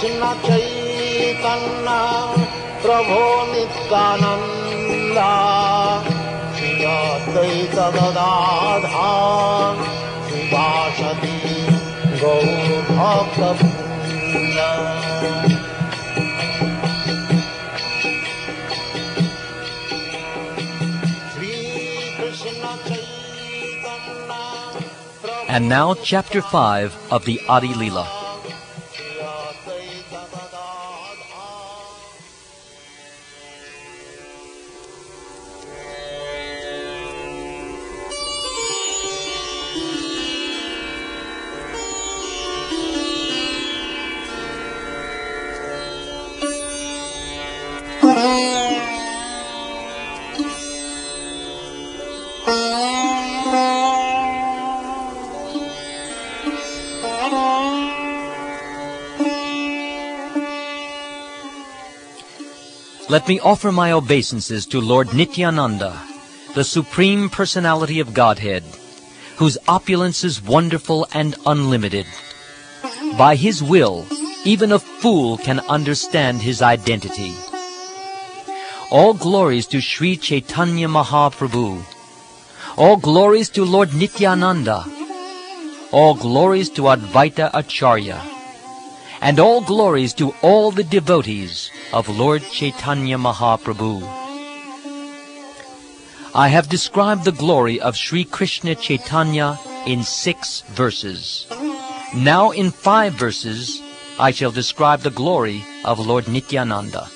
Krishna Chaitanya Prabhu Nityananda Shri Advaita Gadadhar Sivasati Gaur Bhakta Vrinda. And now, Chapter 5 of the Adi Leela. Let me offer my obeisances to Lord Nityananda, the Supreme Personality of Godhead, whose opulence is wonderful and unlimited. By his will, even a fool can understand his identity. All glories to Sri Chaitanya Mahaprabhu. All glories to Lord Nityananda. All glories to Advaita Acharya. And all glories to all the devotees of Lord Chaitanya Mahaprabhu. I have described the glory of Sri Krishna Chaitanya in 6 verses. Now in 5 verses, I shall describe the glory of Lord Nityananda.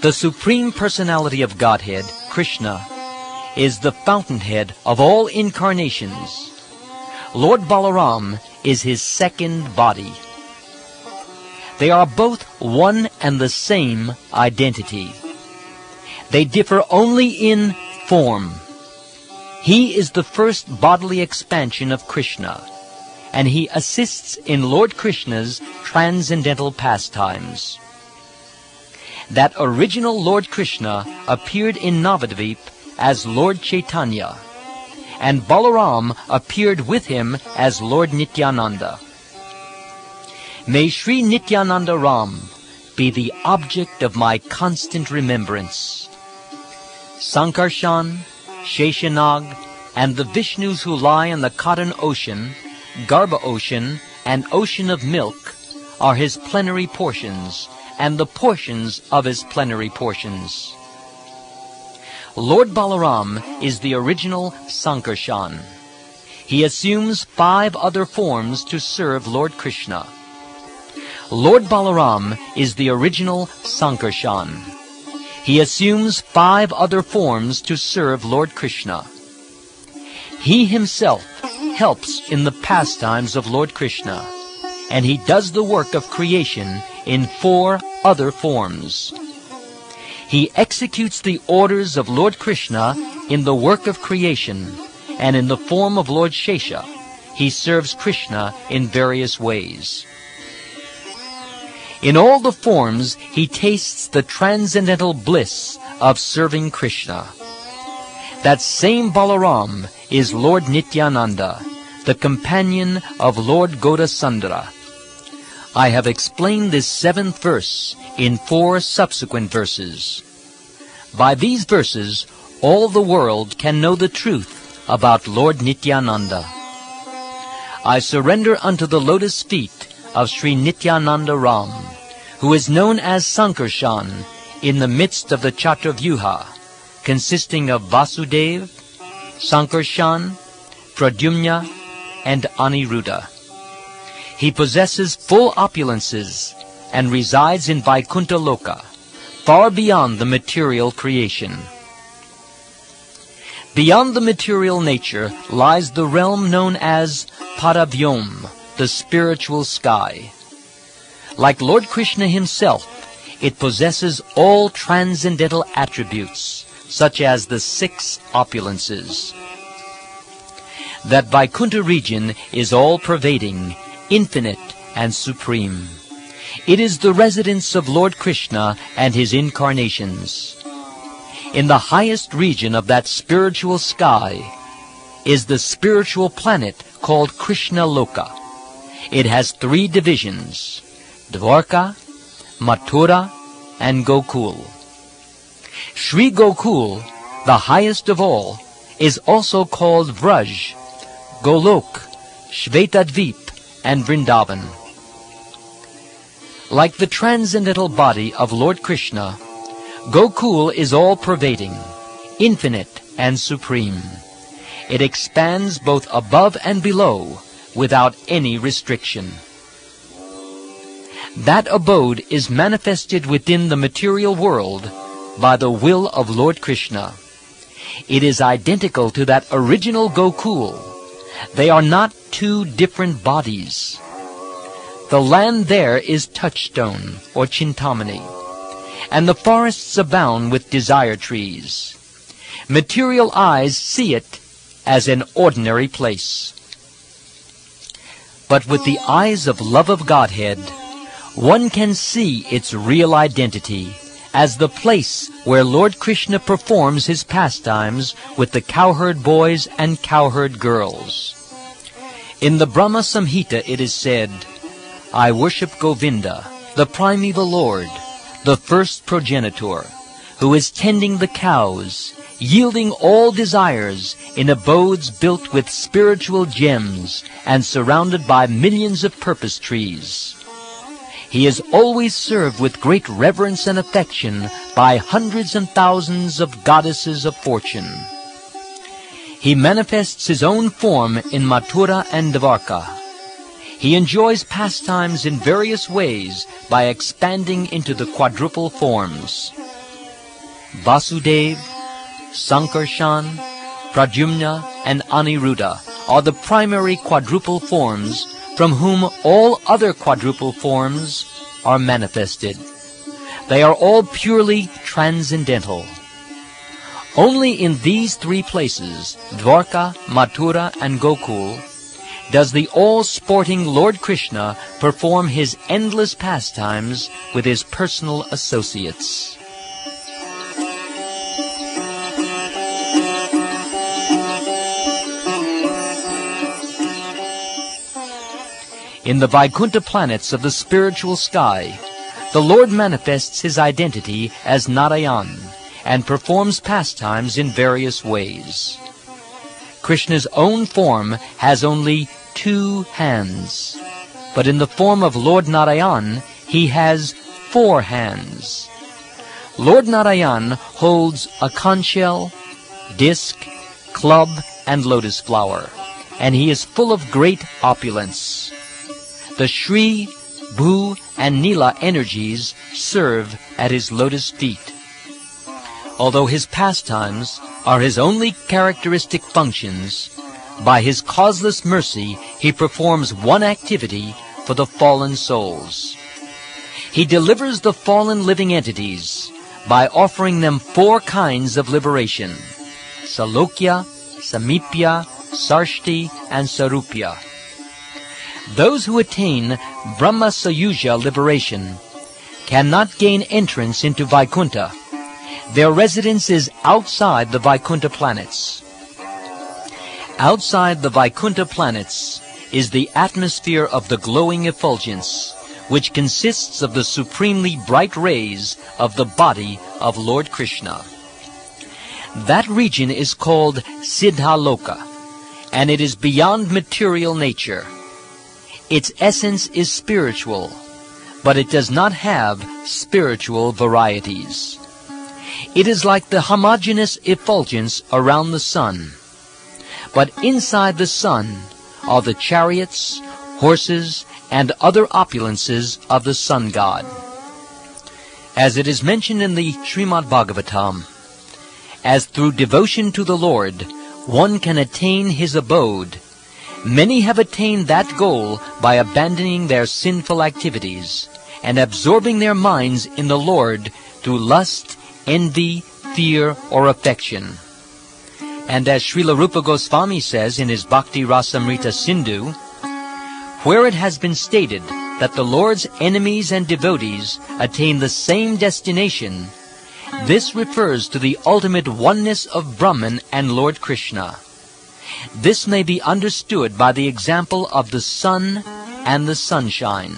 The Supreme Personality of Godhead, Krishna, is the fountainhead of all incarnations. Lord Balaram is his second body. They are both one and the same identity. They differ only in form. He is the first bodily expansion of Krishna, and he assists in Lord Krishna's transcendental pastimes. That original Lord Krishna appeared in Navadvip as Lord Chaitanya, and Balaram appeared with him as Lord Nityananda. May Sri Nityananda Ram be the object of my constant remembrance. Sankarshan, Sheshanag, and the Vishnus who lie in the cotton ocean, Garbha ocean, and ocean of milk are his plenary portions, and the portions of his plenary portions. Lord Balaram is the original Sankarshan. He assumes 5 other forms to serve Lord Krishna. Lord Balaram is the original Sankarshan. He assumes 5 other forms to serve Lord Krishna. He himself helps in the pastimes of Lord Krishna, and he does the work of creation in 4 other forms. He executes the orders of Lord Krishna in the work of creation, and in the form of Lord Shesha, he serves Krishna in various ways. In all the forms, he tastes the transcendental bliss of serving Krishna. That same Balaram is Lord Nityananda, the companion of Lord Gaurasundara. I have explained this 7th verse in 4 subsequent verses. By these verses, all the world can know the truth about Lord Nityananda. I surrender unto the lotus feet of Sri Nityananda Ram, who is known as Sankarshan in the midst of the Chaturvyuha, consisting of Vasudeva, Sankarshan, Pradyumna, and Aniruddha. He possesses full opulences and resides in Vaikuntha Loka, far beyond the material creation. Beyond the material nature lies the realm known as Paravyom, the spiritual sky. Like Lord Krishna himself, it possesses all transcendental attributes, such as the 6 opulences. That Vaikuntha region is all-pervading, infinite, and supreme. It is the residence of Lord Krishna and his incarnations. In the highest region of that spiritual sky is the spiritual planet called Krishna Loka. It has 3 divisions: Dwarka, Mathura, and Gokul. Sri Gokul, the highest of all, is also called Vraj, Golok, Shvetadvip, and Vrindavan. Like the transcendental body of Lord Krishna, Gokul is all-pervading, infinite, and supreme. It expands both above and below without any restriction. That abode is manifested within the material world by the will of Lord Krishna. It is identical to that original Gokul. They are not 2 different bodies. The land there is touchstone, or Cintamani, and the forests abound with desire trees. Material eyes see it as an ordinary place. But with the eyes of love of Godhead, one can see its real identity as the place where Lord Krishna performs his pastimes with the cowherd boys and cowherd girls. In the Brahma Samhita it is said, "I worship Govinda, the primeval Lord, the first progenitor, who is tending the cows, yielding all desires in abodes built with spiritual gems and surrounded by millions of purpose trees. He is always served with great reverence and affection by hundreds and thousands of goddesses of fortune. He manifests his own form in Mathura and Dvarka. He enjoys pastimes in various ways by expanding into the quadruple forms. Vasudev, Sankarshan, Pradyumna, and Aniruddha are the primary quadruple forms from whom all other quadruple forms are manifested. They are all purely transcendental. Only in these 3 places, Dwarka, Mathura, and Gokul, does the all-sporting Lord Krishna perform his endless pastimes with his personal associates. In the Vaikuntha planets of the spiritual sky, the Lord manifests his identity as Narayan and performs pastimes in various ways. Krishna's own form has only 2 hands, but in the form of Lord Narayan, he has 4 hands. Lord Narayan holds a conch shell, disc, club, and lotus flower, and he is full of great opulence. The Shri, Bhu, and Nila energies serve at his lotus feet. Although his pastimes are his only characteristic functions, by his causeless mercy he performs one activity for the fallen souls. He delivers the fallen living entities by offering them 4 kinds of liberation: Salokya, Samipya, Sarshti, and Sarupya. Those who attain Brahma Sayuja liberation cannot gain entrance into Vaikuntha. Their residence is outside the Vaikuntha planets. Outside the Vaikuntha planets is the atmosphere of the glowing effulgence, which consists of the supremely bright rays of the body of Lord Krishna. That region is called Siddhaloka, and it is beyond material nature. Its essence is spiritual, but it does not have spiritual varieties. It is like the homogeneous effulgence around the sun, but inside the sun are the chariots, horses, and other opulences of the sun god. As it is mentioned in the Srimad Bhagavatam, as through devotion to the Lord one can attain his abode, many have attained that goal by abandoning their sinful activities and absorbing their minds in the Lord through lust, envy, fear, or affection. And as Srila Rupa Goswami says in his Bhakti Rasamrita Sindhu, where it has been stated that the Lord's enemies and devotees attain the same destination, This refers to the ultimate oneness of Brahman and Lord Krishna. This may be understood by the example of the sun and the sunshine,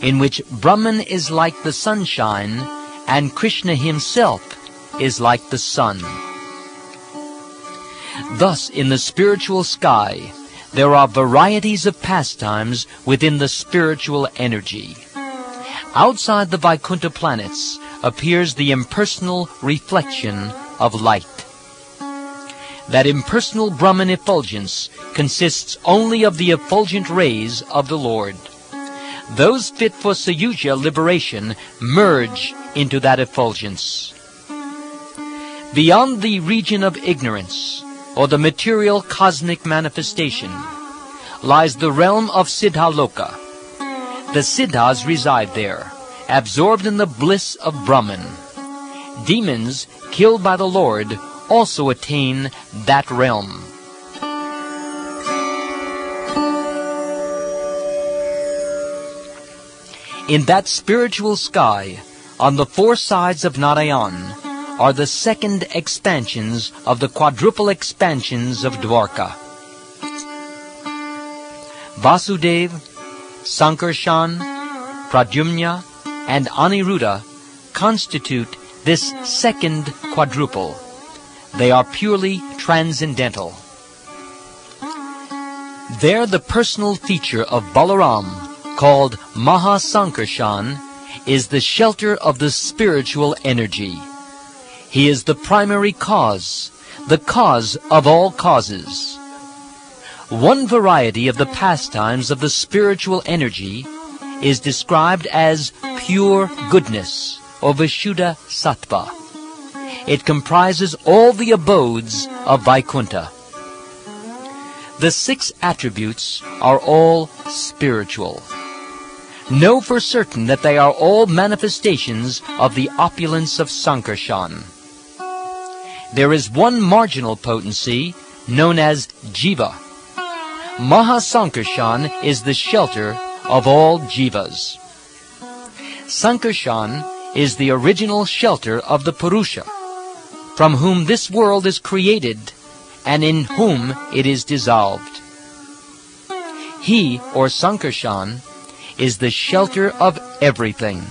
in which Brahman is like the sunshine and Krishna himself is like the sun. Thus, in the spiritual sky, there are varieties of pastimes within the spiritual energy. Outside the Vaikuntha planets appears the impersonal reflection of light. That impersonal Brahman effulgence consists only of the effulgent rays of the Lord. Those fit for Sayuja liberation merge into that effulgence. Beyond the region of ignorance, or the material cosmic manifestation, lies the realm of Siddhaloka. The Siddhas reside there, absorbed in the bliss of Brahman. Demons killed by the Lord also attain that realm. In that spiritual sky, on the four sides of Narayan, are the second expansions of the quadruple expansions of Dwarka. Vasudeva, Sankarshan, Pradyumna, and Aniruddha constitute this second quadruple. They are purely transcendental. There the personal feature of Balaram, called Mahasankarshan, is the shelter of the spiritual energy. He is the primary cause, the cause of all causes. One variety of the pastimes of the spiritual energy is described as pure goodness, or Vishuddha Sattva. It comprises all the abodes of Vaikuntha. The 6 attributes are all spiritual. Know for certain that they are all manifestations of the opulence of Sankarshan. There is one marginal potency known as Jiva. Mahasankarshan is the shelter of all Jivas. Sankarshan is the original shelter of the Purusha, from whom this world is created and in whom it is dissolved. He, or Sankarshan, is the shelter of everything.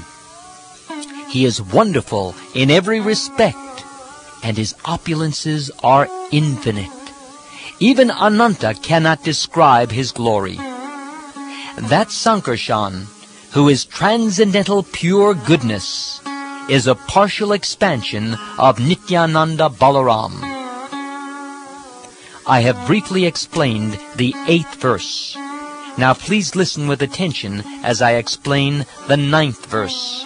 He is wonderful in every respect, and his opulences are infinite. Even Ananta cannot describe his glory. That Sankarshan, who is transcendental pure goodness, is a partial expansion of Nityananda Balaram. I have briefly explained the 8th verse. Now please listen with attention as I explain the 9th verse.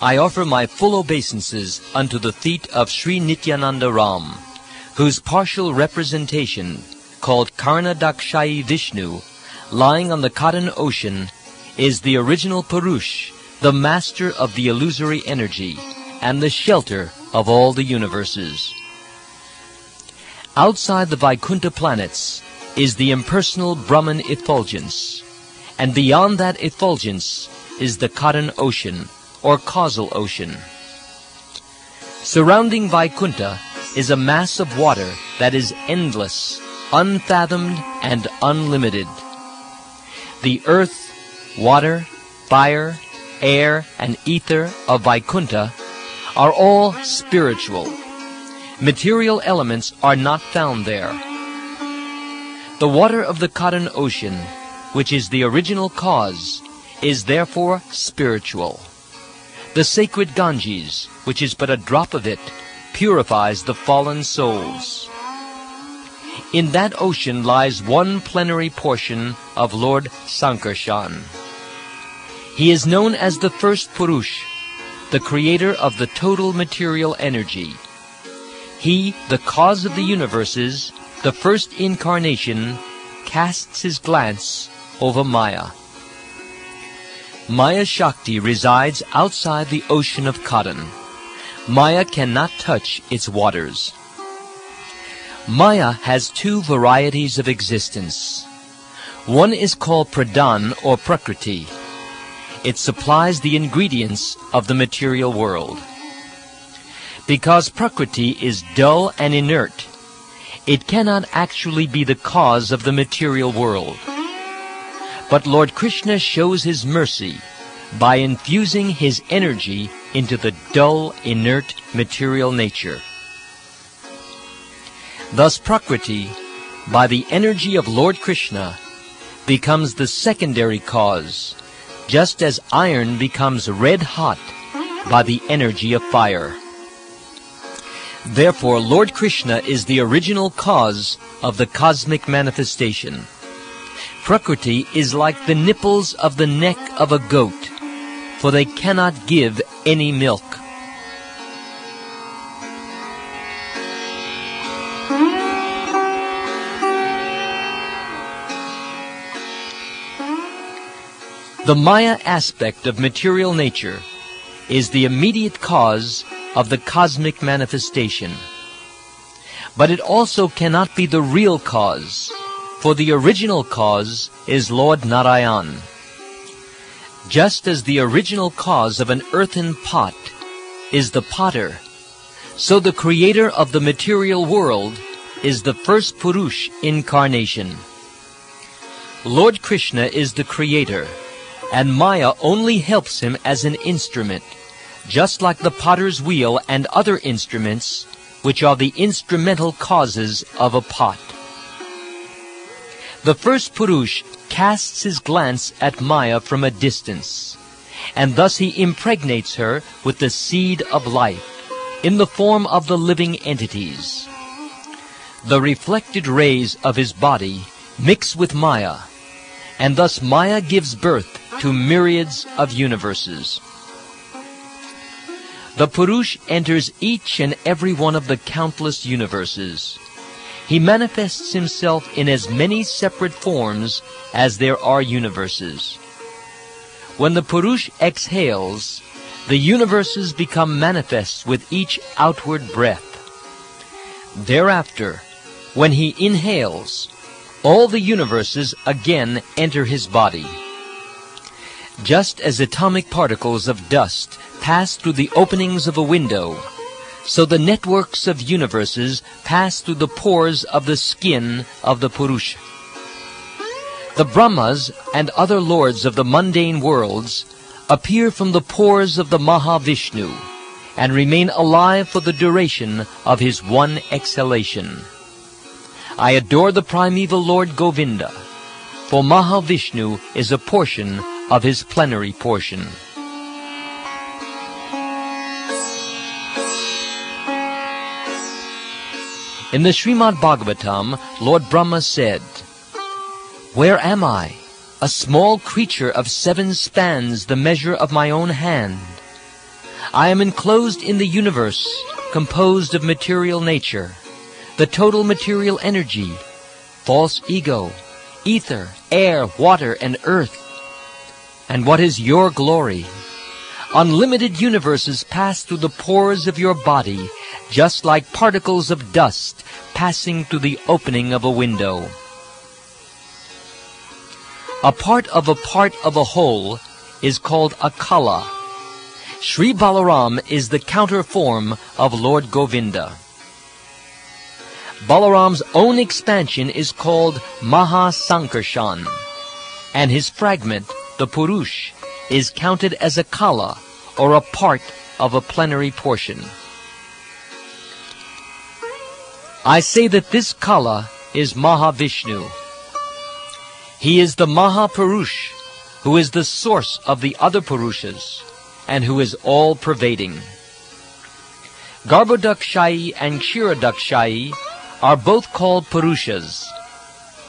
I offer my full obeisances unto the feet of Sri Nityananda Ram, whose partial representation, called Karnadakshayi Vishnu, lying on the cotton ocean, is the original Purush, the master of the illusory energy, and the shelter of all the universes. Outside the Vaikuntha planets is the impersonal Brahman effulgence, and beyond that effulgence is the cotton ocean, or causal ocean. Surrounding Vaikuntha is a mass of water that is endless, unfathomed, and unlimited. The earth, water, fire, air, and ether of Vaikuntha are all spiritual. Material elements are not found there. The water of the cotton ocean, which is the original cause, is therefore spiritual. The sacred Ganges, which is but a drop of it, purifies the fallen souls. In that ocean lies one plenary portion of Lord Sankarshan. He is known as the first Purush, the creator of the total material energy. He, the cause of the universes, the first incarnation, casts his glance over Maya. Maya Shakti resides outside the ocean of cotton. Maya cannot touch its waters. Maya has two varieties of existence. One is called Pradhan or Prakriti. It supplies the ingredients of the material world. Because Prakriti is dull and inert, it cannot actually be the cause of the material world. But Lord Krishna shows his mercy by infusing his energy into the dull, inert material nature. Thus Prakriti, by the energy of Lord Krishna, becomes the secondary cause, just as iron becomes red hot by the energy of fire. Therefore, Lord Krishna is the original cause of the cosmic manifestation. Prakriti is like the nipples of the neck of a goat, for they cannot give any milk. The Maya aspect of material nature is the immediate cause of the cosmic manifestation. But it also cannot be the real cause, for the original cause is Lord Narayan. Just as the original cause of an earthen pot is the potter, so the creator of the material world is the first Purush incarnation. Lord Krishna is the creator, and Maya only helps him as an instrument, just like the potter's wheel and other instruments, which are the instrumental causes of a pot. The first Purush casts his glance at Maya from a distance, and thus he impregnates her with the seed of life, in the form of the living entities. The reflected rays of his body mix with Maya, and thus Maya gives birth to myriads of universes. The Purush enters each and every one of the countless universes. He manifests himself in as many separate forms as there are universes. When the Purush exhales, the universes become manifest with each outward breath. Thereafter, when he inhales, all the universes again enter his body. Just as atomic particles of dust pass through the openings of a window, so the networks of universes pass through the pores of the skin of the Purusha. The Brahmas and other lords of the mundane worlds appear from the pores of the Mahavishnu and remain alive for the duration of his one exhalation. I adore the primeval Lord Govinda, for Mahavishnu is a portion of his plenary portion. In the Srimad Bhagavatam, Lord Brahma said, "Where am I? A small creature of 7 spans the measure of my own hand. I am enclosed in the universe, composed of material nature, the total material energy, false ego, ether, air, water, and earth. And what is your glory? Unlimited universes pass through the pores of your body, just like particles of dust passing through the opening of a window." A part of a whole is called a kala. Sri Balaram is the counter form of Lord Govinda. Balaram's own expansion is called Mahasankarshan, and his fragment, the Purush, is counted as a kala, or a part of a plenary portion. I say that this kala is Mahavishnu. He is the Mahapurush, who is the source of the other Purushas, and who is all-pervading. Garbhodakshayi and Kshirodakshayi are both called Purushas.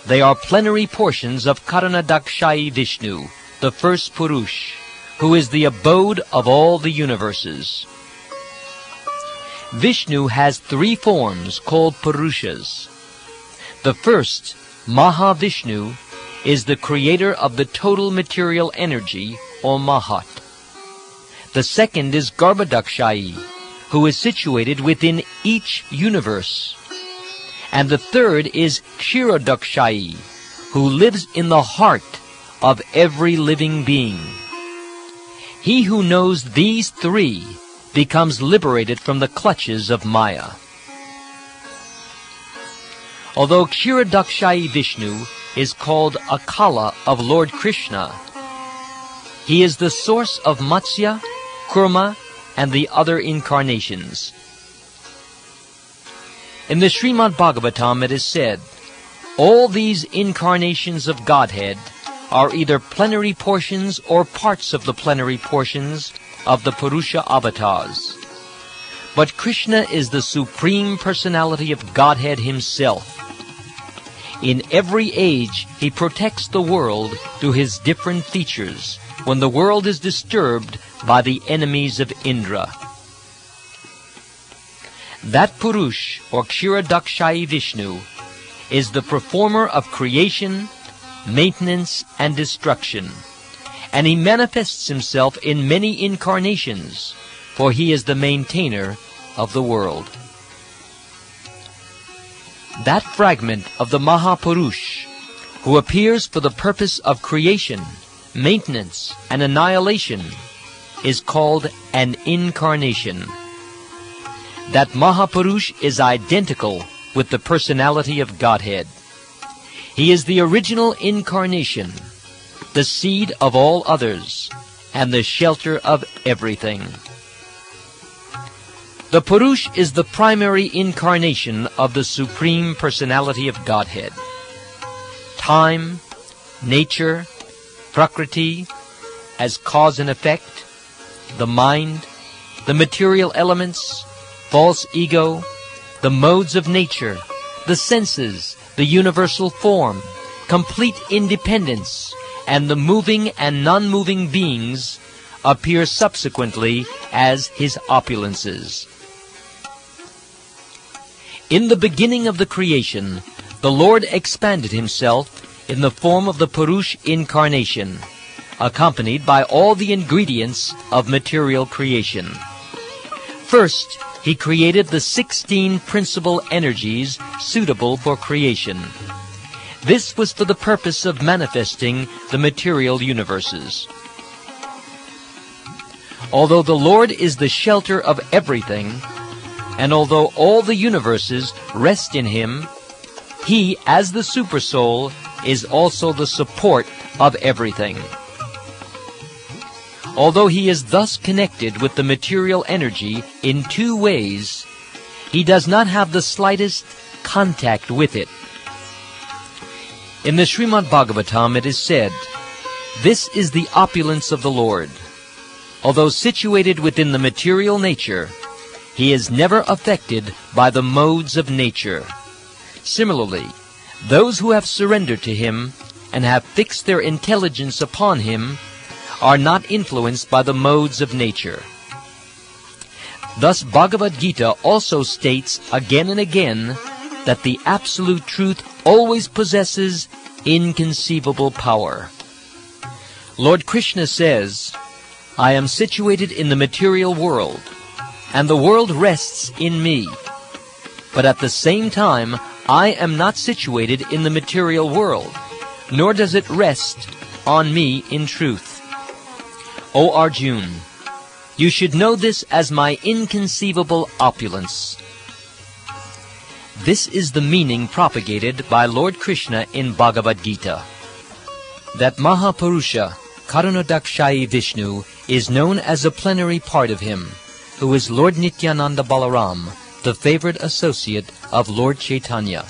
They are plenary portions of Karanadakshayi Vishnu, the first Purush, who is the abode of all the universes. Vishnu has 3 forms called Purushas. The first, Mahavishnu, is the creator of the total material energy, or Mahat. The second is Garbhodakshayi, who is situated within each universe. And the third is Kshirodakshayi, who lives in the heart of every living being. He who knows these three becomes liberated from the clutches of Maya. Although Kshirodakshayi Vishnu is called Akala of Lord Krishna, he is the source of Matsya, Kurma, and the other incarnations. In the Srimad Bhagavatam it is said, all these incarnations of Godhead are either plenary portions or parts of the plenary portions of the Purusha avatars. But Krishna is the Supreme Personality of Godhead Himself. In every age, He protects the world through His different features when the world is disturbed by the enemies of Indra. That Purush, or Kshirodakshayi Vishnu, is the performer of creation, maintenance, and destruction, and He manifests Himself in many incarnations, for He is the maintainer of the world. That fragment of the Mahapurush, who appears for the purpose of creation, maintenance, and annihilation, is called an incarnation. That Mahapurush is identical with the personality of Godhead. He is the original incarnation, the seed of all others, and the shelter of everything. The Purush is the primary incarnation of the Supreme Personality of Godhead. Time, nature, Prakriti, as cause and effect, the mind, the material elements, false ego, the modes of nature, the senses, the universal form, complete independence, and the moving and non-moving beings appear subsequently as His opulences. In the beginning of the creation, the Lord expanded Himself in the form of the Purush incarnation, accompanied by all the ingredients of material creation. First, He created the 16 principal energies suitable for creation. This was for the purpose of manifesting the material universes. Although the Lord is the shelter of everything, and although all the universes rest in Him, He, as the Supersoul, is also the support of everything. Although He is thus connected with the material energy in two ways, He does not have the slightest contact with it. In the Srimad Bhagavatam it is said, "This is the opulence of the Lord. Although situated within the material nature, He is never affected by the modes of nature. Similarly, those who have surrendered to Him and have fixed their intelligence upon Him are not influenced by the modes of nature." Thus Bhagavad-gita also states again and again that the Absolute Truth always possesses inconceivable power. Lord Krishna says, "I am situated in the material world, and the world rests in me. But at the same time, I am not situated in the material world, nor does it rest on me in truth. O Arjuna, you should know this as my inconceivable opulence." This is the meaning propagated by Lord Krishna in Bhagavad-gita. That Mahapurusha, Karunodakshayi Vishnu, is known as a plenary part of Him, who is Lord Nityananda Balaram, the favorite associate of Lord Chaitanya.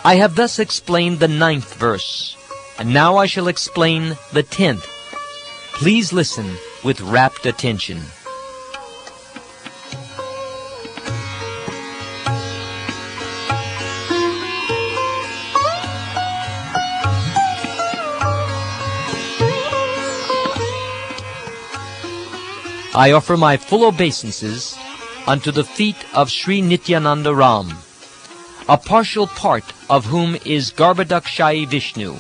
I have thus explained the 9th verse, and now I shall explain the 10th. Please listen with rapt attention. I offer my full obeisances unto the feet of Sri Nityananda Ram, a partial part of whom is Garbhodakshayi Vishnu.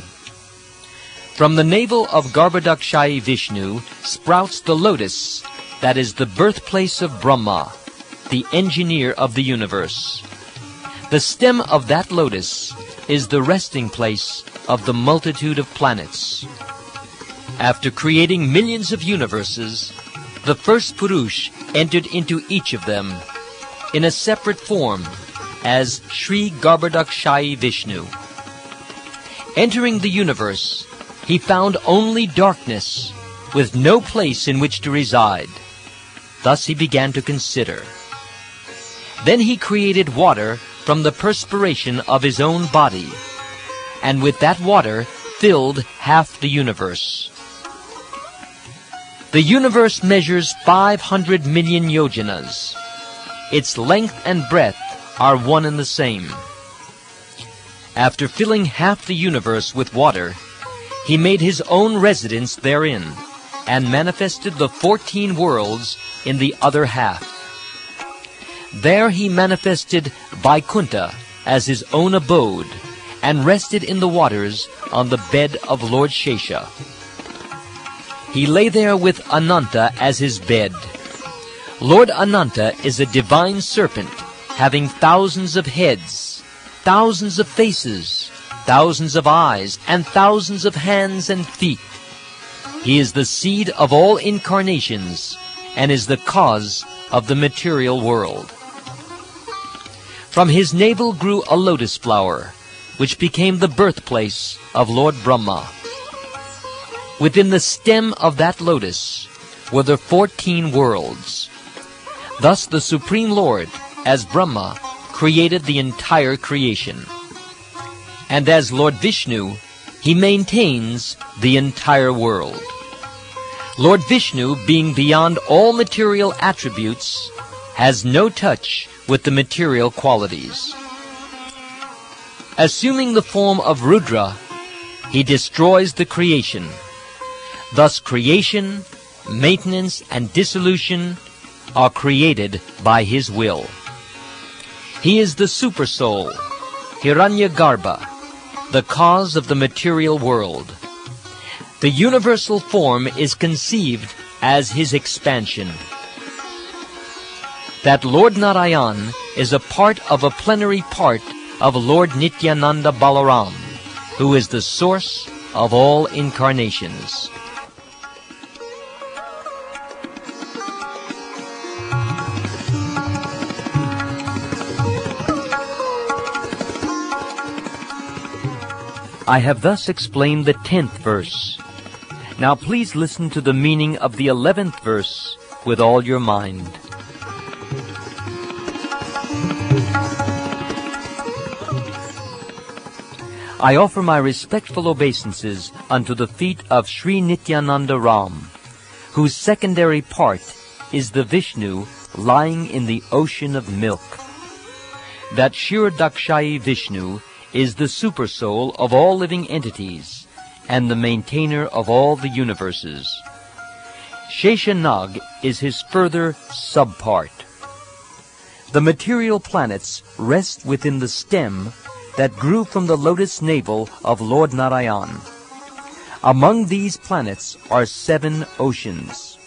From the navel of Garbhodakshai Vishnu sprouts the lotus that is the birthplace of Brahma, the engineer of the universe. The stem of that lotus is the resting place of the multitude of planets. After creating millions of universes, the first Purush entered into each of them in a separate form as Sri Garbhodakshai Vishnu. Entering the universe, he found only darkness, with no place in which to reside. Thus he began to consider. Then he created water from the perspiration of his own body, and with that water filled half the universe. The universe measures 500 million yojanas. Its length and breadth are one and the same. After filling half the universe with water, he made his own residence therein, and manifested the 14 worlds in the other half. There he manifested Vaikuntha as his own abode, and rested in the waters on the bed of Lord Shesha. He lay there with Ananta as his bed. Lord Ananta is a divine serpent, having thousands of heads, thousands of faces, thousands of eyes, and thousands of hands and feet. He is the seed of all incarnations, and is the cause of the material world. From his navel grew a lotus flower, which became the birthplace of Lord Brahma. Within the stem of that lotus were the 14 worlds. Thus the Supreme Lord, as Brahma, created the entire creation. And as Lord Vishnu, he maintains the entire world. Lord Vishnu, being beyond all material attributes, has no touch with the material qualities. Assuming the form of Rudra, he destroys the creation. Thus creation, maintenance, and dissolution are created by his will. He is the Supersoul, Hiranyagarbha, the cause of the material world. The universal form is conceived as his expansion. That Lord Narayan is a part of a plenary part of Lord Nityananda Balaram, who is the source of all incarnations. I have thus explained the 10th verse. Now please listen to the meaning of the 11th verse with all your mind. I offer my respectful obeisances unto the feet of Sri Nityananda Ram, whose secondary part is the Vishnu lying in the ocean of milk. That Kshirodakshai Vishnu is the supersoul of all living entities, and the maintainer of all the universes. Sheshanag is his further subpart. The material planets rest within the stem that grew from the lotus navel of Lord Narayan. Among these planets are 7 oceans.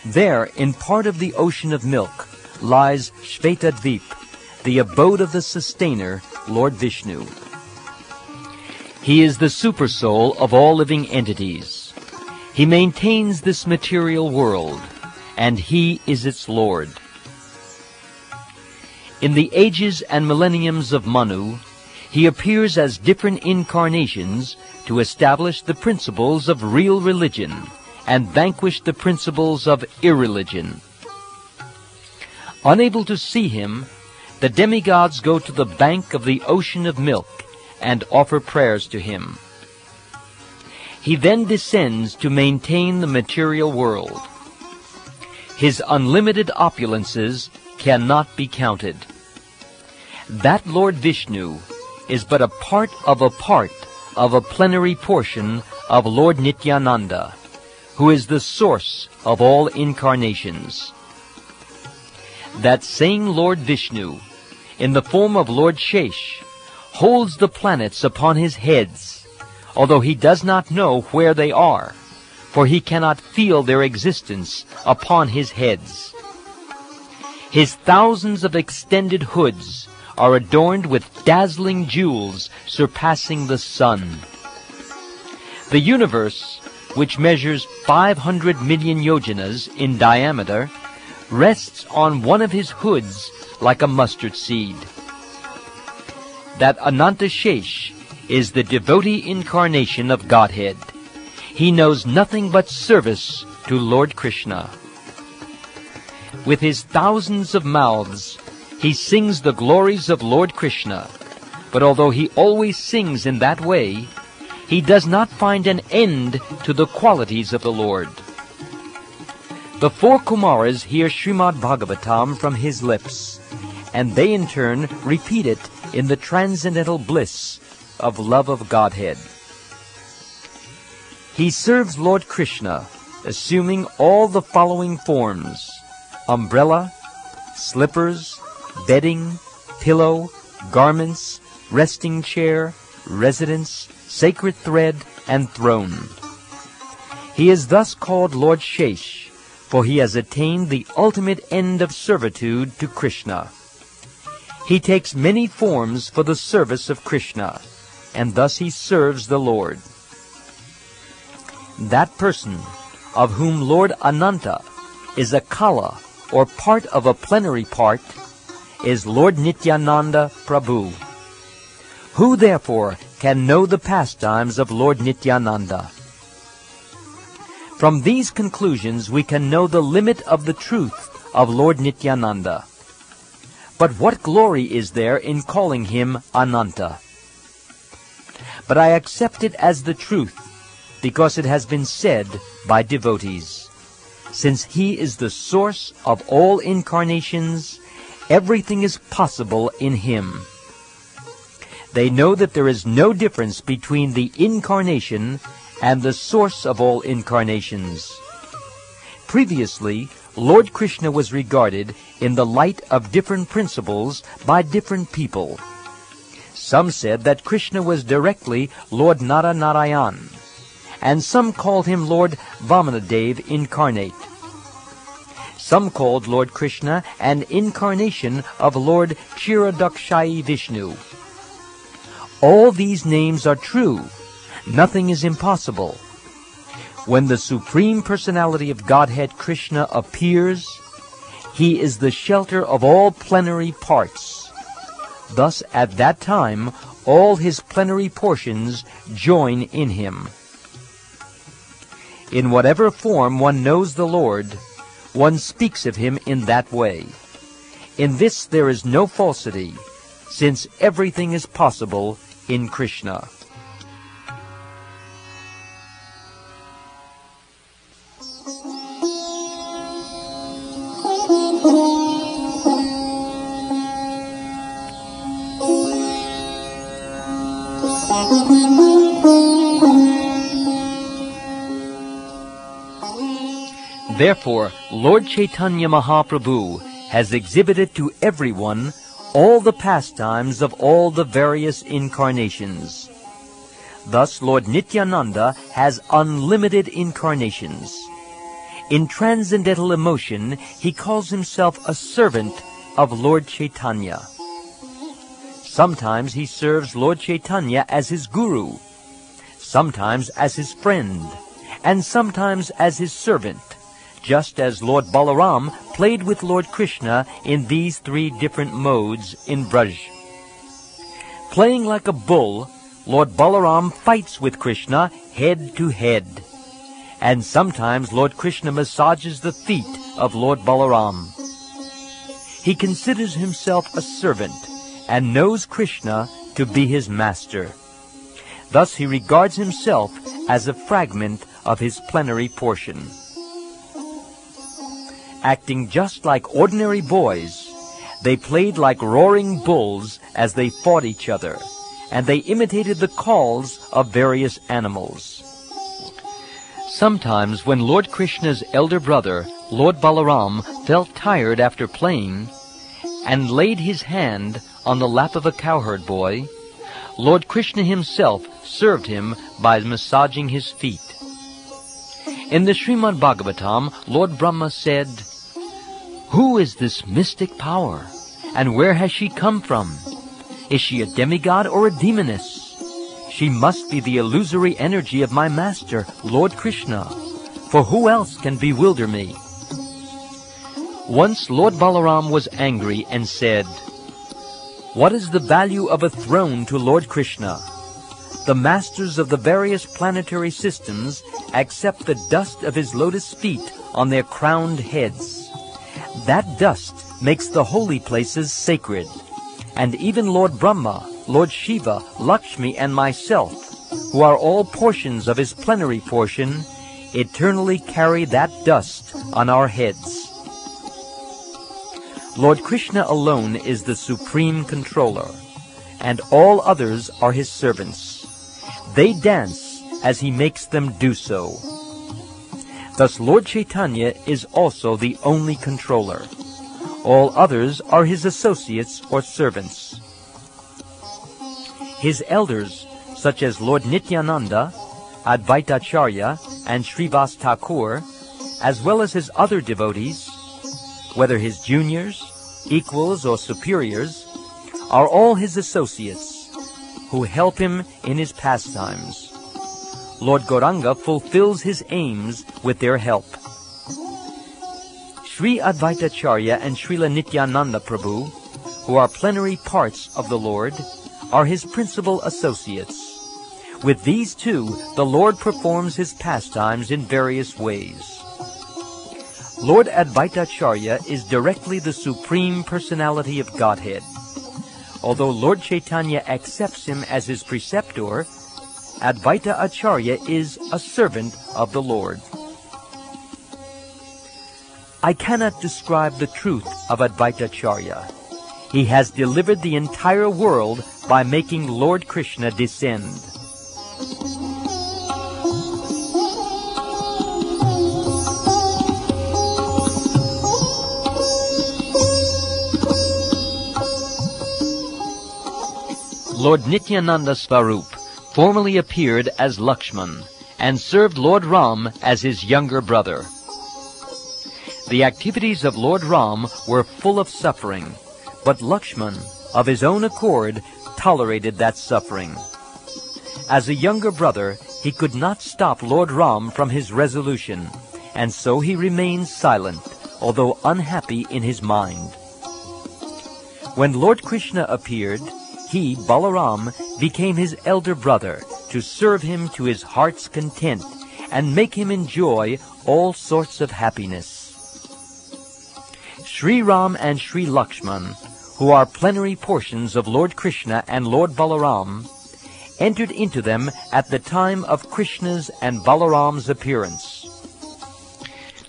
There, in part of the ocean of milk, lies Shvetadvip, the abode of the sustainer, Lord Vishnu. He is the supersoul of all living entities. He maintains this material world, and he is its Lord. In the ages and millenniums of Manu, he appears as different incarnations to establish the principles of real religion and vanquish the principles of irreligion. Unable to see him, the demigods go to the bank of the ocean of milk and offer prayers to him. He then descends to maintain the material world. His unlimited opulences cannot be counted. That Lord Vishnu is but a part of a plenary portion of Lord Nityananda, who is the source of all incarnations. That same Lord Vishnu, in the form of Lord Shesh, holds the planets upon his heads, although he does not know where they are, for he cannot feel their existence upon his heads. His thousands of extended hoods are adorned with dazzling jewels surpassing the sun. The universe, which measures 500 million yojanas in diameter, rests on one of his hoods like a mustard seed. That Ananta Shesh is the devotee incarnation of Godhead. He knows nothing but service to Lord Krishna. With his thousands of mouths, he sings the glories of Lord Krishna, but although he always sings in that way, he does not find an end to the qualities of the Lord. The four Kumaras hear Srimad Bhagavatam from his lips, and they in turn repeat it in the transcendental bliss of love of Godhead. He serves Lord Krishna, assuming all the following forms: umbrella, slippers, bedding, pillow, garments, resting chair, residence, sacred thread, and throne. He is thus called Lord Shesh, for he has attained the ultimate end of servitude to Krishna. He takes many forms for the service of Krishna, and thus he serves the Lord. That person, of whom Lord Ananta is a kala, or part of a plenary part, is Lord Nityananda Prabhu. Who therefore can know the pastimes of Lord Nityananda? From these conclusions we can know the limit of the truth of Lord Nityananda. But what glory is there in calling him Ananta? But I accept it as the truth, because it has been said by devotees. Since he is the source of all incarnations, everything is possible in him. They know that there is no difference between the incarnation and the source of all incarnations. Previously, Lord Krishna was regarded in the light of different principles by different people. Some said that Krishna was directly Lord Narayan, and some called him Lord Vamanadev incarnate. Some called Lord Krishna an incarnation of Lord Kshirodakshayi Vishnu. All these names are true. Nothing is impossible. When the Supreme Personality of Godhead Krishna appears, he is the shelter of all plenary parts. Thus, at that time, all his plenary portions join in him. In whatever form one knows the Lord, one speaks of him in that way. In this there is no falsity, since everything is possible in Krishna. Therefore, Lord Chaitanya Mahaprabhu has exhibited to everyone all the pastimes of all the various incarnations. Thus, Lord Nityananda has unlimited incarnations. In transcendental emotion, he calls himself a servant of Lord Chaitanya. Sometimes he serves Lord Chaitanya as his guru, sometimes as his friend, and sometimes as his servant, just as Lord Balarama played with Lord Krishna in these three different modes in Braj. Playing like a bull, Lord Balarama fights with Krishna head to head. And sometimes Lord Krishna massages the feet of Lord Balarama. He considers himself a servant and knows Krishna to be his master. Thus he regards himself as a fragment of his plenary portion. Acting just like ordinary boys, they played like roaring bulls as they fought each other, and they imitated the calls of various animals. Sometimes when Lord Krishna's elder brother, Lord Balarama, felt tired after playing, and laid his hand on the lap of a cowherd boy, Lord Krishna himself served him by massaging his feet. In the Srimad Bhagavatam, Lord Brahma said, "Who is this mystic power, and where has she come from? Is she a demigod or a demoness? She must be the illusory energy of my master, Lord Krishna, for who else can bewilder me?" Once Lord Balaram was angry and said, "What is the value of a throne to Lord Krishna? The masters of the various planetary systems accept the dust of his lotus feet on their crowned heads. That dust makes the holy places sacred, and even Lord Brahma, Lord Shiva, Lakshmi, and myself, who are all portions of his plenary portion, eternally carry that dust on our heads." Lord Krishna alone is the supreme controller, and all others are his servants. They dance as he makes them do so. Thus Lord Chaitanya is also the only controller. All others are his associates or servants. His elders, such as Lord Nityananda, Advaitacharya, and Srivas Thakur, as well as his other devotees, whether his juniors, equals, or superiors, are all his associates, who help him in his pastimes. Lord Gauranga fulfills his aims with their help. Sri Advaitacharya and Srila Nityananda Prabhu, who are plenary parts of the Lord, are his principal associates. With these two, the Lord performs his pastimes in various ways. Lord Advaitacharya is directly the Supreme Personality of Godhead. Although Lord Chaitanya accepts him as his preceptor, Advaita Acharya is a servant of the Lord. I cannot describe the truth of Advaita Acharya. He has delivered the entire world by making Lord Krishna descend. Lord Nityananda Svarup formerly appeared as Lakshman and served Lord Ram as his younger brother. The activities of Lord Ram were full of suffering, but Lakshman, of his own accord, tolerated that suffering. As a younger brother, he could not stop Lord Ram from his resolution, and so he remained silent, although unhappy in his mind. When Lord Krishna appeared, he, Balaram, became his elder brother to serve him to his heart's content and make him enjoy all sorts of happiness. Sri Ram and Sri Lakshman, who are plenary portions of Lord Krishna and Lord Balaram, entered into them at the time of Krishna's and Balaram's appearance.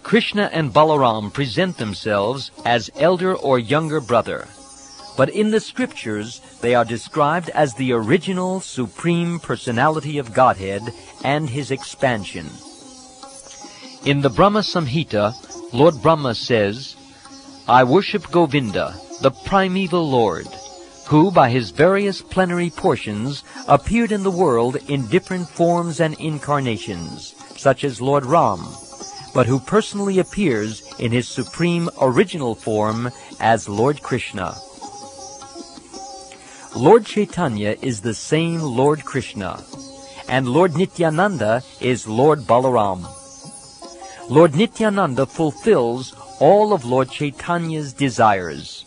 Krishna and Balaram present themselves as elder or younger brother, but in the scriptures they are described as the original Supreme Personality of Godhead and his expansion. In the Brahma Samhita, Lord Brahma says, "I worship Govinda, the primeval Lord, who by his various plenary portions appeared in the world in different forms and incarnations, such as Lord Ram, but who personally appears in his supreme original form as Lord Krishna." Lord Chaitanya is the same Lord Krishna, and Lord Nityananda is Lord Balaram. Lord Nityananda fulfills all of Lord Chaitanya's desires.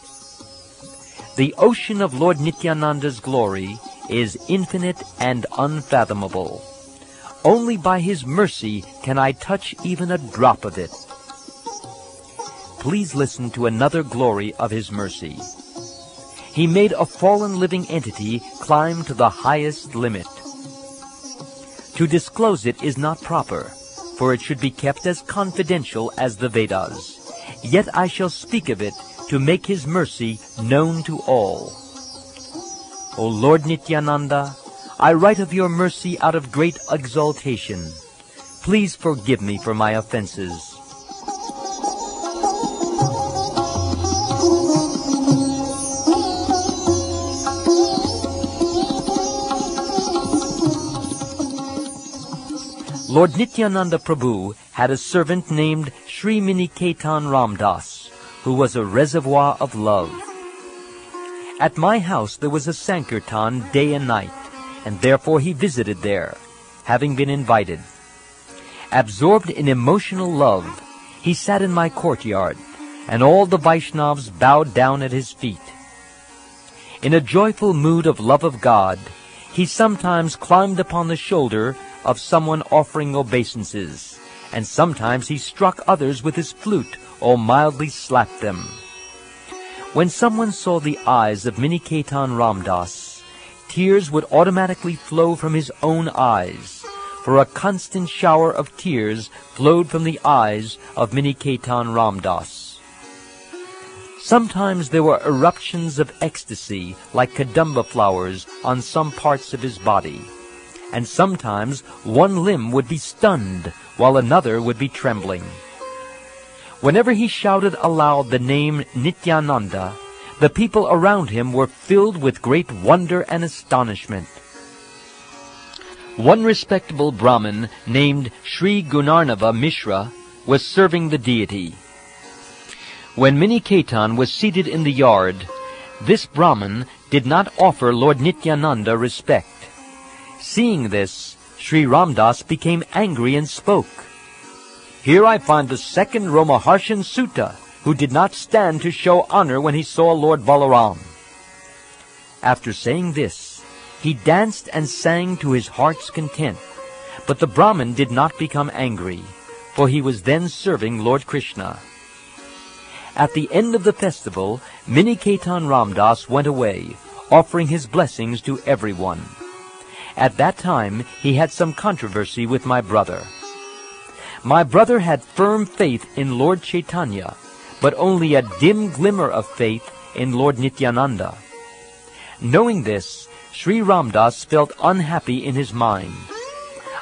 The ocean of Lord Nityananda's glory is infinite and unfathomable. Only by his mercy can I touch even a drop of it. Please listen to another glory of his mercy. He made a fallen living entity climb to the highest limit. To disclose it is not proper, for it should be kept as confidential as the Vedas. Yet I shall speak of it to make his mercy known to all. O Lord Nityananda, I write of your mercy out of great exaltation. Please forgive me for my offenses. Lord Nityananda Prabhu had a servant named Sri Minikaitan Ramdas, who was a reservoir of love. At my house there was a Sankirtan day and night, and therefore he visited there, having been invited. Absorbed in emotional love, he sat in my courtyard, and all the Vaishnavas bowed down at his feet. In a joyful mood of love of God, he sometimes climbed upon the shoulder of someone offering obeisances, and sometimes he struck others with his flute or mildly slapped them. When someone saw the eyes of Minikaitan Ramdas, tears would automatically flow from his own eyes, for a constant shower of tears flowed from the eyes of Minikaitan Ramdas. Sometimes there were eruptions of ecstasy like kadamba flowers on some parts of his body, and sometimes one limb would be stunned while another would be trembling. Whenever he shouted aloud the name Nityananda, the people around him were filled with great wonder and astonishment. One respectable Brahmin named Sri Gunarnava Mishra was serving the deity. When Minikaitan was seated in the yard, this Brahmin did not offer Lord Nityananda respect. Seeing this, Sri Ramdas became angry and spoke. "Here I find the second Romaharshan Sutta, who did not stand to show honor when he saw Lord Balaram." After saying this, he danced and sang to his heart's content, but the Brahmin did not become angry, for he was then serving Lord Krishna. At the end of the festival, Minikaitan Ramdas went away, offering his blessings to everyone. At that time, he had some controversy with my brother. My brother had firm faith in Lord Chaitanya, but only a dim glimmer of faith in Lord Nityananda. Knowing this, Sri Ramdas felt unhappy in his mind.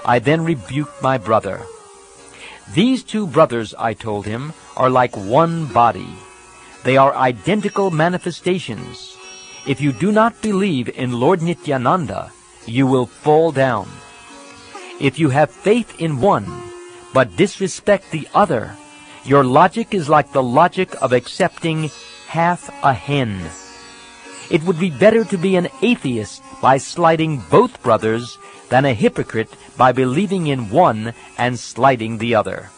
I then rebuked my brother. "These two brothers," I told him, "are like one body. They are identical manifestations. If you do not believe in Lord Nityananda, you will fall down. If you have faith in one, but disrespect the other, your logic is like the logic of accepting half a hen. It would be better to be an atheist by slighting both brothers than a hypocrite by believing in one and slighting the other."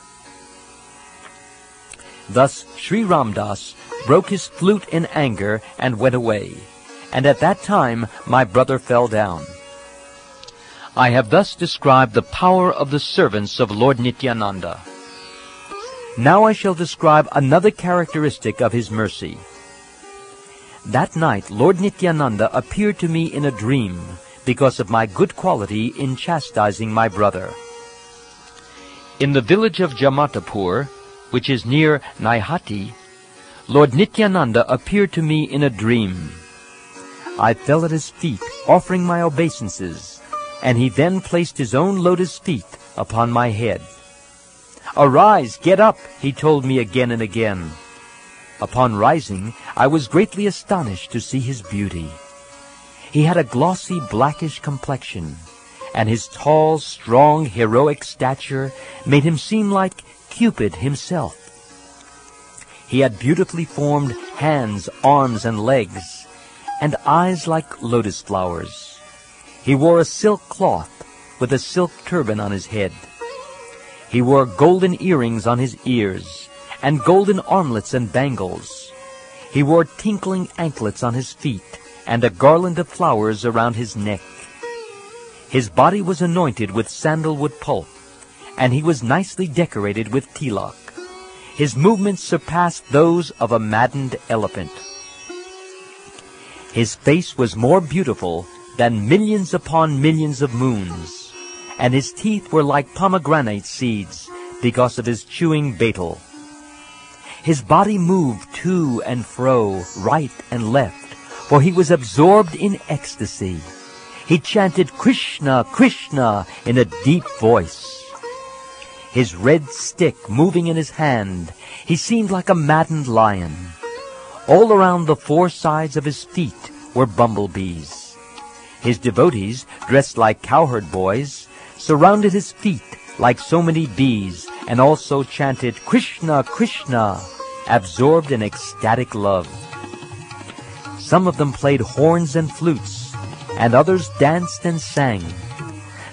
Thus Sri Ramdas broke his flute in anger and went away, and at that time my brother fell down. I have thus described the power of the servants of Lord Nityananda. Now I shall describe another characteristic of his mercy. That night Lord Nityananda appeared to me in a dream because of my good quality in chastising my brother. In the village of Jamatapur, which is near Naihati, Lord Nityananda appeared to me in a dream. I fell at his feet, offering my obeisances, and he then placed his own lotus feet upon my head. "Arise, get up," he told me again and again. Upon rising, I was greatly astonished to see his beauty. He had a glossy blackish complexion, and his tall, strong, heroic stature made him seem like Cupid himself. He had beautifully formed hands, arms, and legs, and eyes like lotus flowers. He wore a silk cloth with a silk turban on his head. He wore golden earrings on his ears, and golden armlets and bangles. He wore tinkling anklets on his feet, and a garland of flowers around his neck. His body was anointed with sandalwood pulp, and he was nicely decorated with tilak. His movements surpassed those of a maddened elephant. His face was more beautiful than millions upon millions of moons, and his teeth were like pomegranate seeds because of his chewing betel. His body moved to and fro, right and left, for he was absorbed in ecstasy. He chanted Krishna, Krishna in a deep voice. His red stick moving in his hand, he seemed like a maddened lion. All around the four sides of his feet were bumblebees. His devotees, dressed like cowherd boys, surrounded his feet like so many bees, and also chanted Krishna, Krishna, absorbed in ecstatic love. Some of them played horns and flutes, and others danced and sang.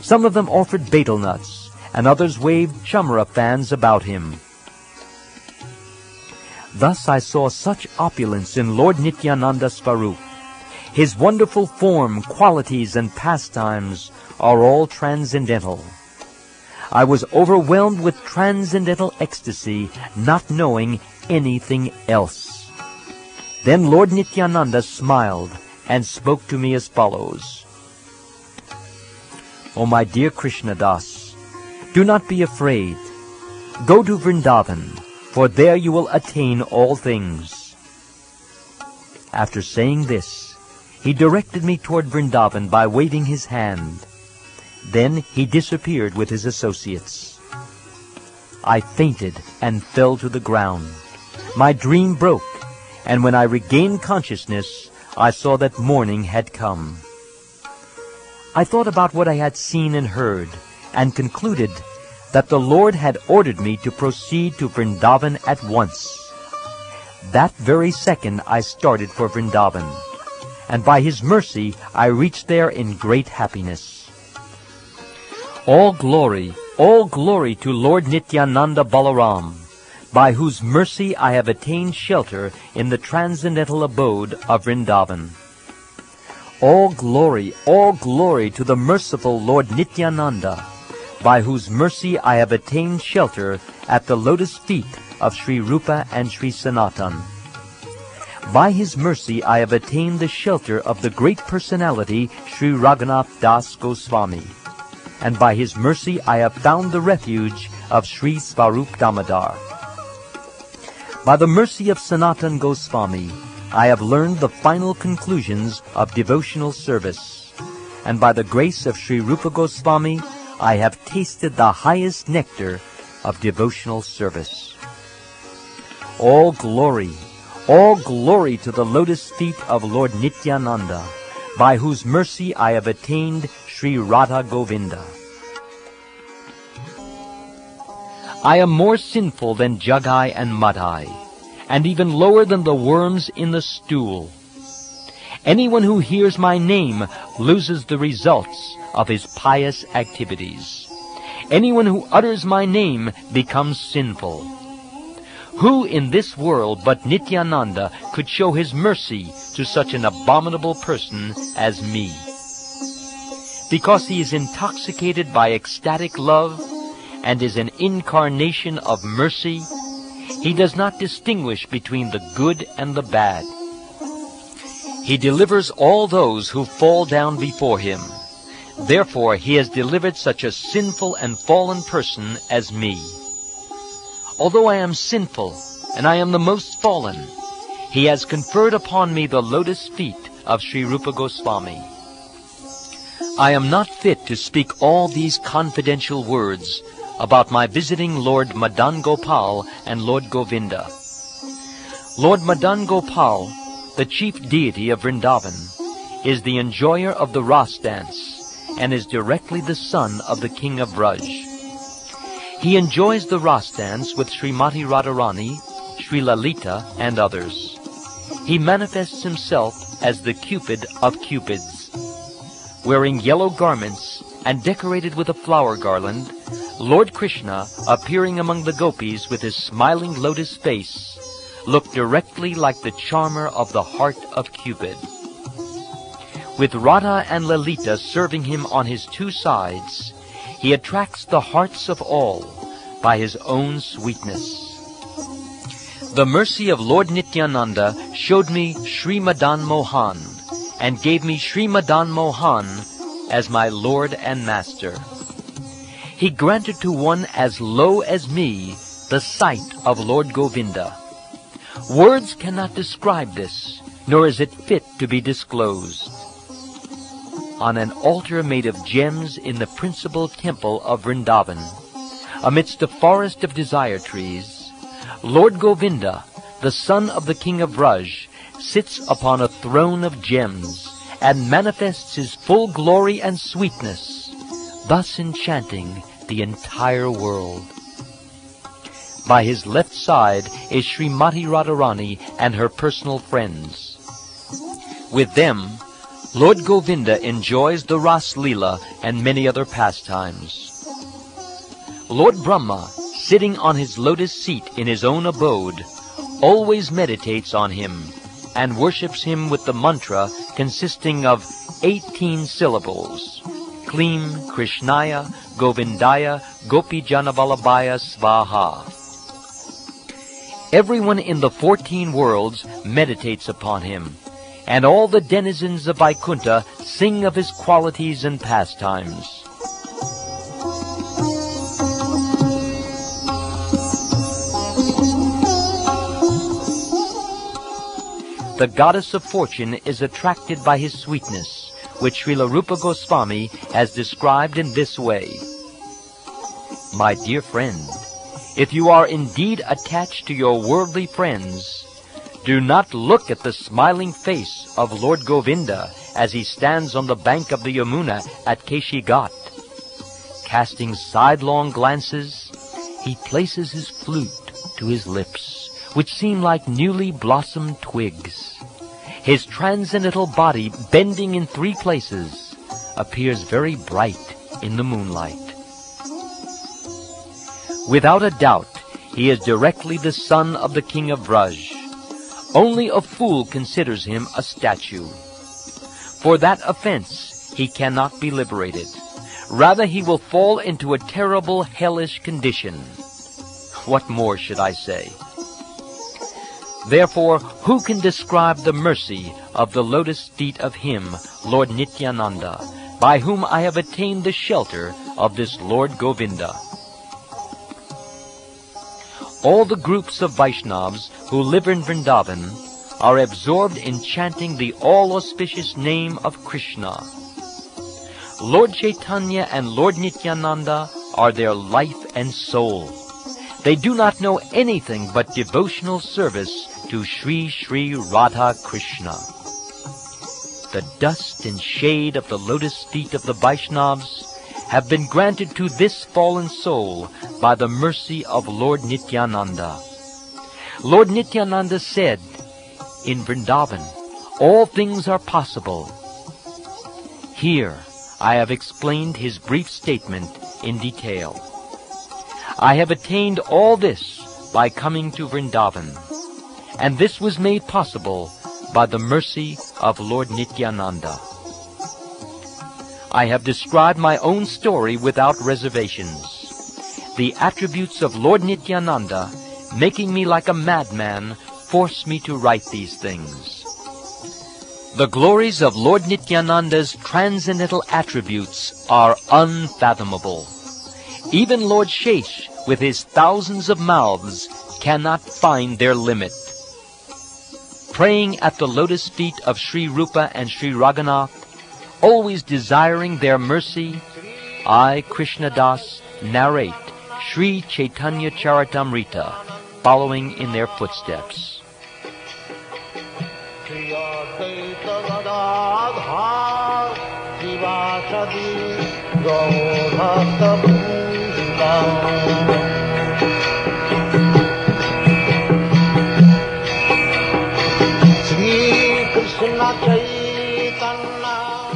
Some of them offered betel nuts, and others waved chamara fans about him. Thus I saw such opulence in Lord Nityananda Svarup. His wonderful form, qualities, and pastimes are all transcendental. I was overwhelmed with transcendental ecstasy, not knowing anything else. Then Lord Nityananda smiled and spoke to me as follows. O my dear Krishna Das, do not be afraid. Go to Vrindavan, for there you will attain all things. After saying this, he directed me toward Vrindavan by waving his hand. Then he disappeared with his associates. I fainted and fell to the ground. My dream broke, and when I regained consciousness, I saw that morning had come. I thought about what I had seen and heard, and concluded that the Lord had ordered me to proceed to Vrindavan at once. That very second I started for Vrindavan, and by His mercy I reached there in great happiness. All glory to Lord Nityananda Balaram, by whose mercy I have attained shelter in the transcendental abode of Vrindavan. All glory to the merciful Lord Nityananda, by whose mercy I have attained shelter at the lotus feet of Sri Rupa and Sri Sanatan. By his mercy I have attained the shelter of the great personality Sri Raghunath Das Goswami, and by his mercy I have found the refuge of Sri Svarup Damodar. By the mercy of Sanatan Goswami, I have learned the final conclusions of devotional service, and by the grace of Sri Rupa Goswami, I have tasted the highest nectar of devotional service. All glory to the lotus feet of Lord Nityananda, by whose mercy I have attained Sri Radha Govinda. I am more sinful than Jagai and Madai, and even lower than the worms in the stool. Anyone who hears my name loses the results of his pious activities. Anyone who utters my name becomes sinful. Who in this world but Nityananda could show his mercy to such an abominable person as me? Because he is intoxicated by ecstatic love and is an incarnation of mercy, he does not distinguish between the good and the bad. He delivers all those who fall down before him. Therefore he has delivered such a sinful and fallen person as me. Although I am sinful, and I am the most fallen, he has conferred upon me the lotus feet of Sri Rupa Goswami. I am not fit to speak all these confidential words about my visiting Lord Madan Gopal and Lord Govinda. Lord Madan Gopal, the chief deity of Vrindavan, is the enjoyer of the Ras dance and is directly the son of the king of Braj. He enjoys the Ras dance with Srimati Radharani, Sri Lalita, and others. He manifests himself as the Cupid of Cupids. Wearing yellow garments and decorated with a flower garland, Lord Krishna, appearing among the gopis with his smiling lotus face, looked directly like the charmer of the heart of Cupid. With Radha and Lalita serving him on his two sides, he attracts the hearts of all by his own sweetness. The mercy of Lord Nityananda showed me Sri Madan Mohan and gave me Sri Madan Mohan as my Lord and Master. He granted to one as low as me the sight of Lord Govinda. Words cannot describe this, nor is it fit to be disclosed. On an altar made of gems in the principal temple of Vrindavan, amidst a forest of desire trees, Lord Govinda, the son of the king of Braj, sits upon a throne of gems and manifests his full glory and sweetness, thus enchanting the entire world. By his left side is Srimati Radharani and her personal friends. With them, Lord Govinda enjoys the Ras Leela and many other pastimes. Lord Brahma, sitting on his lotus seat in his own abode, always meditates on him and worships him with the mantra consisting of 18 syllables: Klim Krishnaya Govindaya Gopi Janavalabhaya Svaha. Everyone in the 14 worlds meditates upon him, and all the denizens of Vaikuntha sing of his qualities and pastimes. The goddess of fortune is attracted by his sweetness, which Srila Rupa Goswami has described in this way. My dear friend, if you are indeed attached to your worldly friends, do not look at the smiling face of Lord Govinda as he stands on the bank of the Yamuna at Keshi Ghat. Casting sidelong glances, he places his flute to his lips, which seem like newly blossomed twigs. His transcendental body, bending in 3 places, appears very bright in the moonlight. Without a doubt, he is directly the son of the king of Braj. Only a fool considers him a statue. For that offense, he cannot be liberated. Rather, he will fall into a terrible hellish condition. What more should I say? Therefore, who can describe the mercy of the lotus feet of him, Lord Nityananda, by whom I have attained the shelter of this Lord Govinda? All the groups of Vaishnavas who live in Vrindavan are absorbed in chanting the all-auspicious name of Krishna. Lord Chaitanya and Lord Nityananda are their life and soul. They do not know anything but devotional service to Sri Sri Radha Krishna. The dust and shade of the lotus feet of the Vaishnavas have been granted to this fallen soul by the mercy of Lord Nityananda. Lord Nityananda said, in Vrindavan, all things are possible. Here, I have explained his brief statement in detail. I have attained all this by coming to Vrindavan, and this was made possible by the mercy of Lord Nityananda. I have described my own story without reservations. The attributes of Lord Nityananda, making me like a madman, force me to write these things. The glories of Lord Nityananda's transcendental attributes are unfathomable. Even Lord Shesh, with his thousands of mouths, cannot find their limit. Praying at the lotus feet of Sri Rupa and Sri Raghunath, always desiring their mercy, I, Krishna Das, narrate Sri Caitanya Caritamrta, following in their footsteps.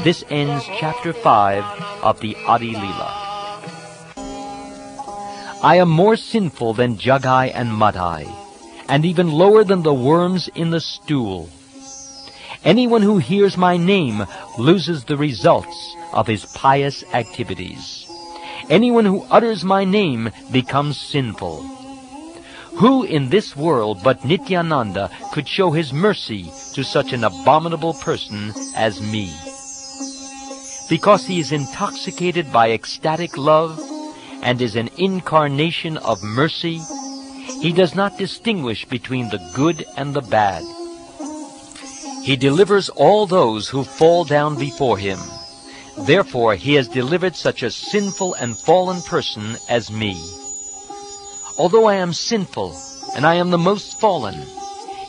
This ends chapter 5 of the Adi Leela. I am more sinful than Jagai and Madai, and even lower than the worms in the stool. Anyone who hears my name loses the results of his pious activities. Anyone who utters my name becomes sinful. Who in this world but Nityananda could show his mercy to such an abominable person as me? Because he is intoxicated by ecstatic love and is an incarnation of mercy, he does not distinguish between the good and the bad. He delivers all those who fall down before him. Therefore he has delivered such a sinful and fallen person as me. Although I am sinful and I am the most fallen,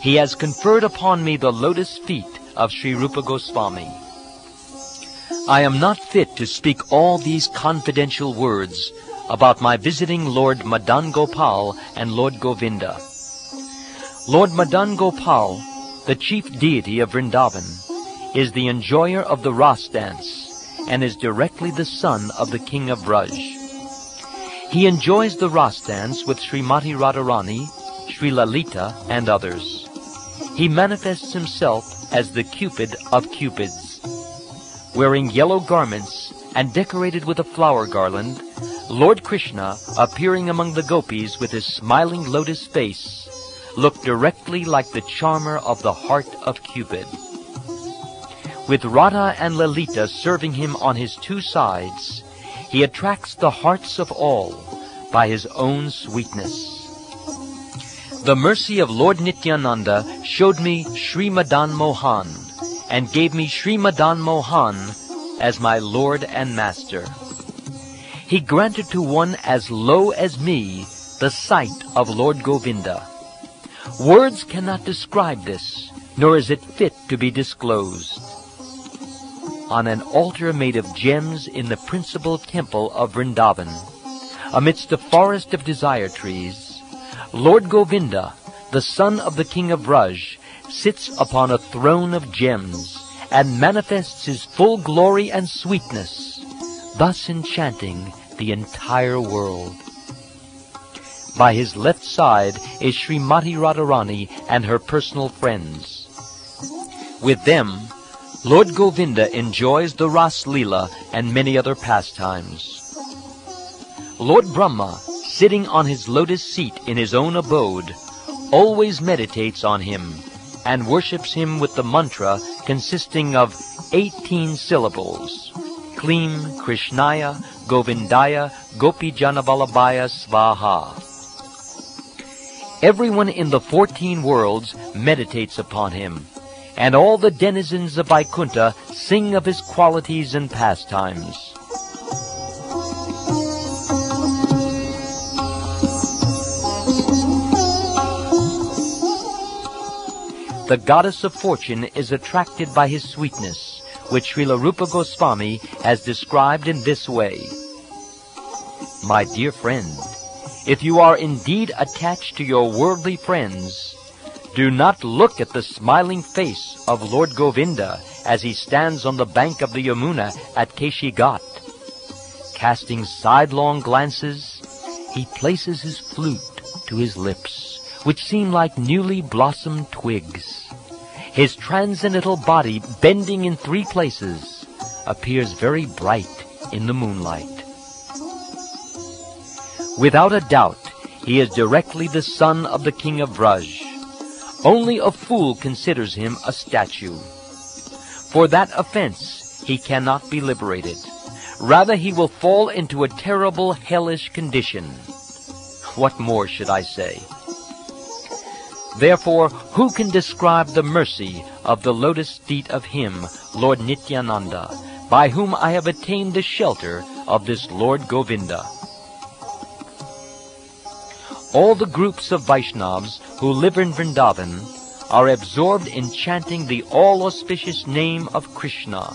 he has conferred upon me the lotus feet of Sri Rupa Goswami. I am not fit to speak all these confidential words, about my visiting Lord Madan Gopal and Lord Govinda. Lord Madan Gopal, the chief deity of Vrindavan, is the enjoyer of the Ras dance and is directly the son of the king of Braj. He enjoys the Ras dance with Srimati Radharani, Sri Lalita, and others. He manifests himself as the Cupid of Cupids. Wearing yellow garments and decorated with a flower garland, Lord Krishna, appearing among the gopis with his smiling lotus face, looked directly like the charmer of the heart of Cupid. With Radha and Lalita serving him on his two sides, he attracts the hearts of all by his own sweetness. The mercy of Lord Nityananda showed me Sri Madan Mohan and gave me Sri Madan Mohan as my Lord and Master. He granted to one as low as me the sight of Lord Govinda. Words cannot describe this, nor is it fit to be disclosed. On an altar made of gems in the principal temple of Vrindavan, amidst a forest of desire trees, Lord Govinda, the son of the king of Braj, sits upon a throne of gems and manifests his full glory and sweetness, thus enchanting the entire world. By his left side is Srimati Radharani and her personal friends. With them, Lord Govinda enjoys the Ras Leela and many other pastimes. Lord Brahma, sitting on his lotus seat in his own abode, always meditates on him and worships him with the mantra consisting of 18 syllables: Klim Krishnaya Govindaya Gopijanavalabhaya Svaha. Everyone in the 14 worlds meditates upon him, and all the denizens of Vaikuntha sing of his qualities and pastimes. The goddess of fortune is attracted by his sweetness, which Srila Rupa Goswami has described in this way. My dear friend, if you are indeed attached to your worldly friends, do not look at the smiling face of Lord Govinda as he stands on the bank of the Yamuna at Keshi Ghat. Casting sidelong glances, he places his flute to his lips, which seem like newly blossomed twigs. His transcendental body, bending in 3 places, appears very bright in the moonlight. Without a doubt, he is directly the son of the king of Braj. Only a fool considers him a statue. For that offense, he cannot be liberated. Rather, he will fall into a terrible hellish condition. What more should I say? Therefore, who can describe the mercy of the lotus feet of him, Lord Nityananda, by whom I have attained the shelter of this Lord Govinda? All the groups of Vaishnavas who live in Vrindavan are absorbed in chanting the all-auspicious name of Krishna.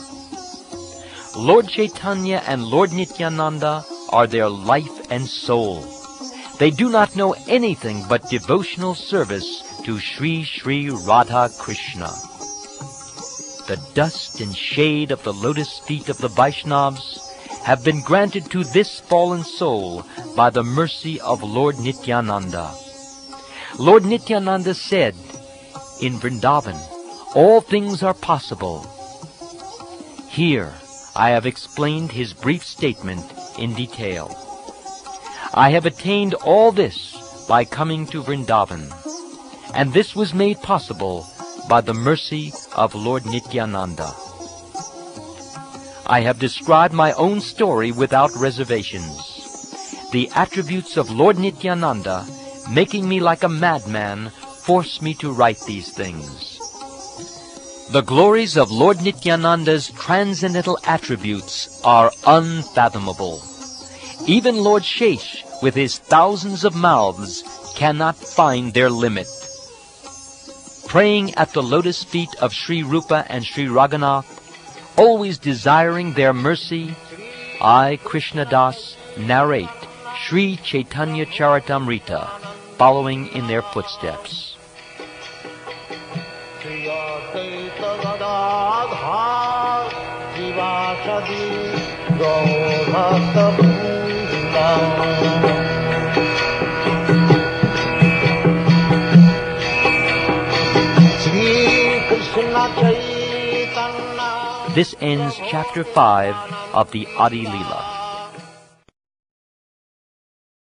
Lord Chaitanya and Lord Nityananda are their life and soul. They do not know anything but devotional service to Sri Sri Radha Krishna. The dust and shade of the lotus feet of the Vaishnavas have been granted to this fallen soul by the mercy of Lord Nityananda. Lord Nityananda said, in Vrindavan, all things are possible. Here, I have explained his brief statement in detail. I have attained all this by coming to Vrindavan, and this was made possible by the mercy of Lord Nityananda. I have described my own story without reservations. The attributes of Lord Nityananda, making me like a madman, force me to write these things. The glories of Lord Nityananda's transcendental attributes are unfathomable. Even Lord Shesh, with his thousands of mouths, cannot find their limit. Praying at the lotus feet of Sri Rupa and Sri Raghunath, always desiring their mercy, I, Krishna Das, narrate Sri Caitanya Caritamrta, following in their footsteps. This ends Chapter 5 of the Adi Leela.